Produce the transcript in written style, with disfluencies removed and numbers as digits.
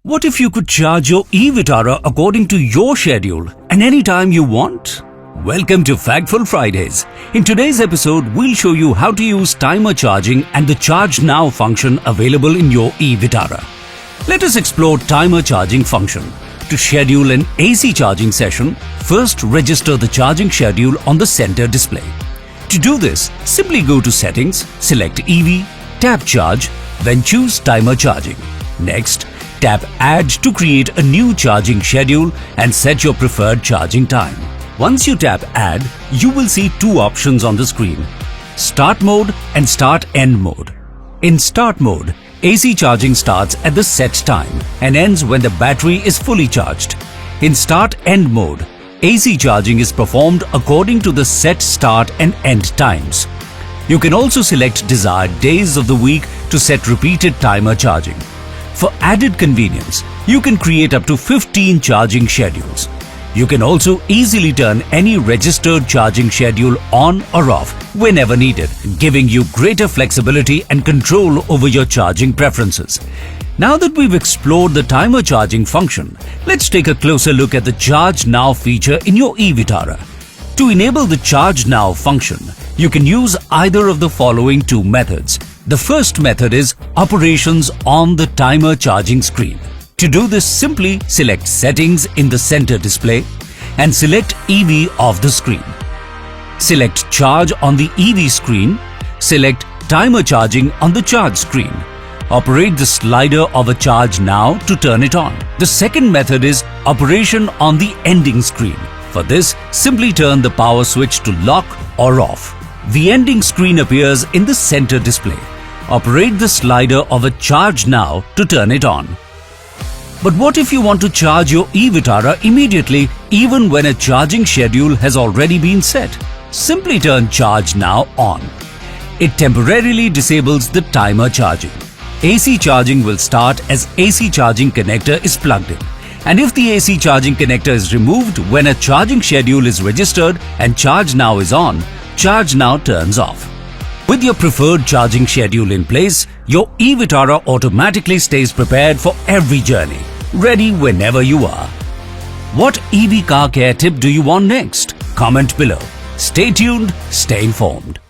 What if you could charge your e-VITARA according to your schedule and anytime you want? Welcome to Factful Fridays. In today's episode, we'll show you how to use timer charging and the Charge Now function available in your e-VITARA. Let us explore timer charging function. To schedule an AC charging session, first register the charging schedule on the center display. To do this, simply go to Settings, select EV, tap Charge, then choose Timer Charging. Next, tap Add to create a new charging schedule and set your preferred charging time. Once you tap Add, you will see two options on the screen: Start Mode and Start End Mode. In Start Mode, AC charging starts at the set time and ends when the battery is fully charged. In Start End Mode, AC charging is performed according to the set start and end times. You can also select desired days of the week to set repeated timer charging. For added convenience, you can create up to 15 charging schedules. You can also easily turn any registered charging schedule on or off whenever needed, giving you greater flexibility and control over your charging preferences. Now that we've explored the timer charging function, let's take a closer look at the Charge Now feature in your e-VITARA. To enable the Charge Now function, you can use either of the following two methods. The first method is Operations on the timer charging screen. To do this, simply select Settings in the center display and select EV off the screen. Select Charge on the EV screen. Select Timer Charging on the Charge screen. Operate the slider of a Charge Now to turn it on. The second method is Operation on the ending screen. For this, simply turn the power switch to lock or off. The ending screen appears in the center display. Operate the slider of a Charge Now to turn it on. But what if you want to charge your e-VITARA immediately, even when a charging schedule has already been set? Simply turn Charge Now on. It temporarily disables the timer charging. AC charging will start as AC charging connector is plugged in. And if the AC charging connector is removed when a charging schedule is registered and Charge Now is on, Charge Now turns off. With your preferred charging schedule in place, your e-VITARA automatically stays prepared for every journey, ready whenever you are. What EV car care tip do you want next? Comment below. Stay tuned, stay informed.